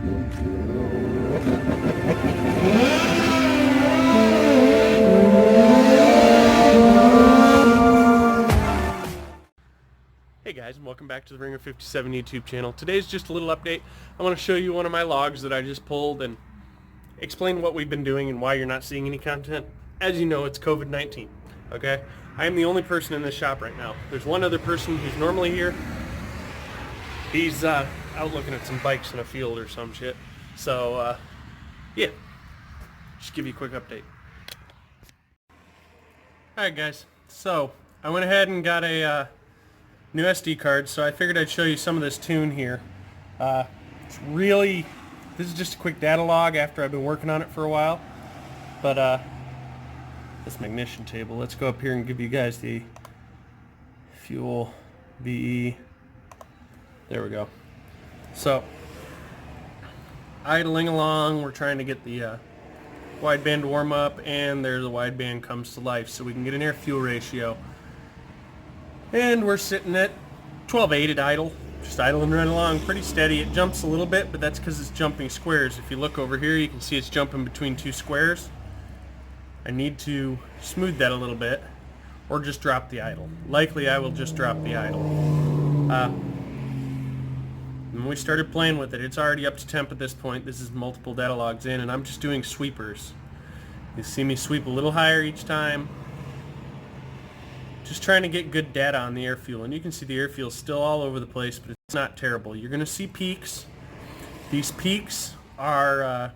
Hey guys, and welcome back to the Ringer 57 YouTube channel. Today's just a little update. I want to show you one of my logs that I just pulled and explain what we've been doing and why you're not seeing any content. As you know, it's COVID-19, okay? I am the only person in this shop right now. There's one other person who's normally here. He's out looking at some bikes in a field or some shit. So, yeah, just give you a quick update. Alright guys, so I went ahead and got a new SD card, so I figured I'd show you some of this tune here. This is just a quick data log after I've been working on it for a while. But this ignition table, let's go up here and give you guys the fuel VE. There we go. So idling along, we're trying to get the wideband to warm up, and there the wideband comes to life so we can get an air-fuel ratio. And we're sitting at 12.8 at idle, just idling right along, pretty steady. It jumps a little bit, but that's because it's jumping squares. If you look over here, you can see it's jumping between two squares. I need to smooth that a little bit, or just drop the idle. Likely I will just drop the idle. When we started playing with it, it's already up to temp at this point. This is multiple data logs in, and I'm just doing sweepers. You see me sweep a little higher each time. Just trying to get good data on the air fuel, and you can see the air fuel is still all over the place, but it's not terrible. You're going to see peaks. These peaks are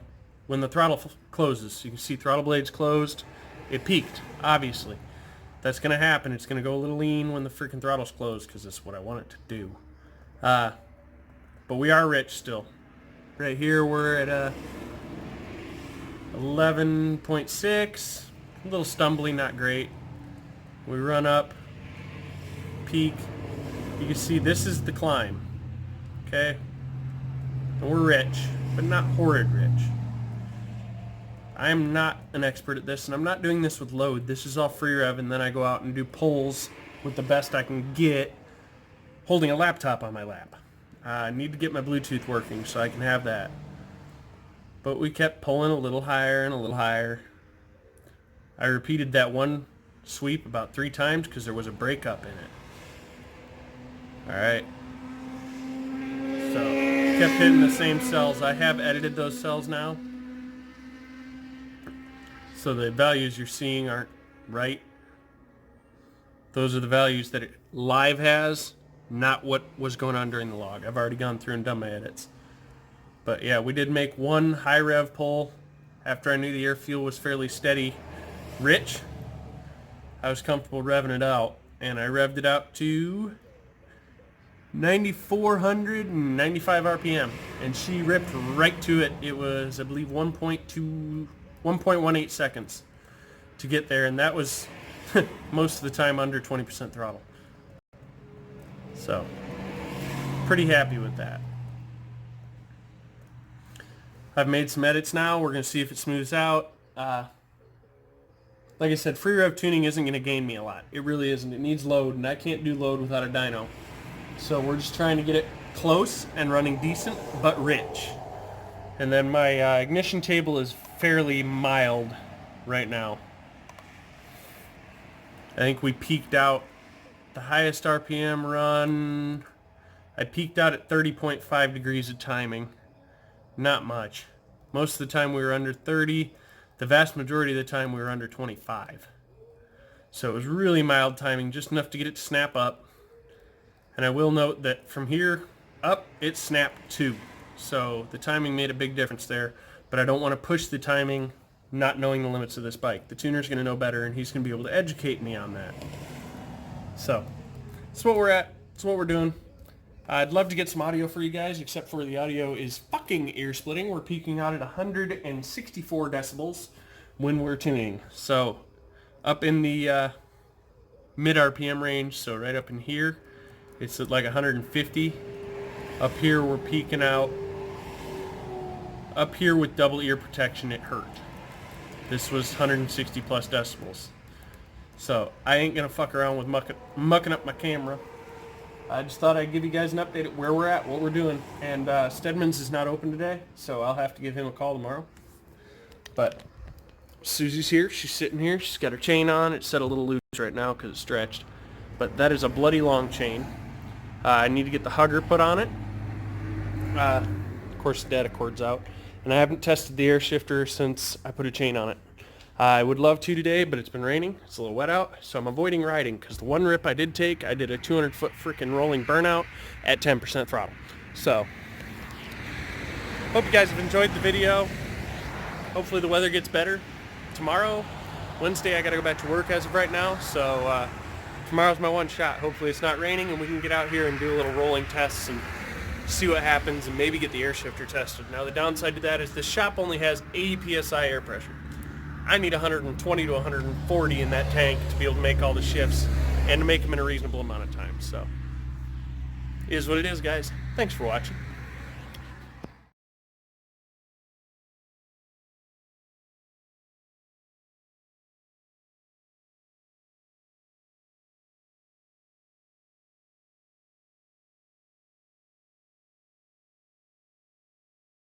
when the throttle closes. You can see throttle blades closed. It peaked, obviously. That's going to happen. It's going to go a little lean when the freaking throttle's closed, because that's what I want it to do. But we are rich still. Right here we're at 11.6. A little stumbly, not great. We run up, peak. You can see this is the climb, okay? And we're rich, but not horrid rich. I'm not an expert at this, and I'm not doing this with load. This is all free rev, and then I go out and do pulls with the best I can get, holding a laptop on my lap. I need to get my Bluetooth working so I can have that. But we kept pulling a little higher and a little higher. I repeated that one sweep about 3 times because there was a breakup in it. Alright. So, kept hitting the same cells. I have edited those cells now. So the values you're seeing aren't right. Those are the values that it live has, not what was going on during the log. I've already gone through and done my edits. But yeah, we did make one high rev pull after I knew the air fuel was fairly steady. Rich. I was comfortable revving it out, and I revved it out to 9,495 RPM, and she ripped right to it. It was, I believe, 1.18 seconds to get there, and that was most of the time under 20% throttle. So, pretty happy with that. I've made some edits now. We're going to see if it smooths out. Like I said, free rev tuning isn't going to gain me a lot. It really isn't. It needs load, and I can't do load without a dyno. So we're just trying to get it close and running decent, but rich. And then my ignition table is fairly mild right now. I think we peaked out the highest RPM run. I peaked out at 30.5 degrees of timing. Not much. Most of the time we were under 30. The vast majority of the time we were under 25. So it was really mild timing, just enough to get it to snap up. And I will note that from here up, it snapped too. So the timing made a big difference there. But I don't want to push the timing not knowing the limits of this bike. The tuner's going to know better, and he's going to be able to educate me on that. So that's what we're at. That's what we're doing. I'd love to get some audio for you guys, except for the audio is fucking ear-splitting. We're peaking out at 164 decibels when we're tuning. So up in the mid-RPM range, so right up in here, it's at like 150. Up here we're peaking out. Up here with double ear protection, it hurt. This was 160 plus decibels. So I ain't going to fuck around with mucking up my camera. I just thought I'd give you guys an update at where we're at, what we're doing. And Stedman's is not open today, so I'll have to give him a call tomorrow. But Susie's here. She's sitting here. She's got her chain on. It's set a little loose right now because it's stretched. But that is a bloody long chain. I need to get the hugger put on it. Of course, the data cord's out. And I haven't tested the air shifter since I put a chain on it. I would love to today, but it's been raining. It's a little wet out, so I'm avoiding riding because the one rip I did take, I did a 200-foot freaking rolling burnout at 10% throttle. So, hope you guys have enjoyed the video. Hopefully the weather gets better. Tomorrow, Wednesday, I got to go back to work as of right now, so tomorrow's my one shot. Hopefully it's not raining and we can get out here and do a little rolling tests and see what happens and maybe get the air shifter tested. Now the downside to that is this shop only has 80 psi air pressure. I need 120 to 140 in that tank to be able to make all the shifts and to make them in a reasonable amount of time. So, it is what it is, guys. Thanks for watching.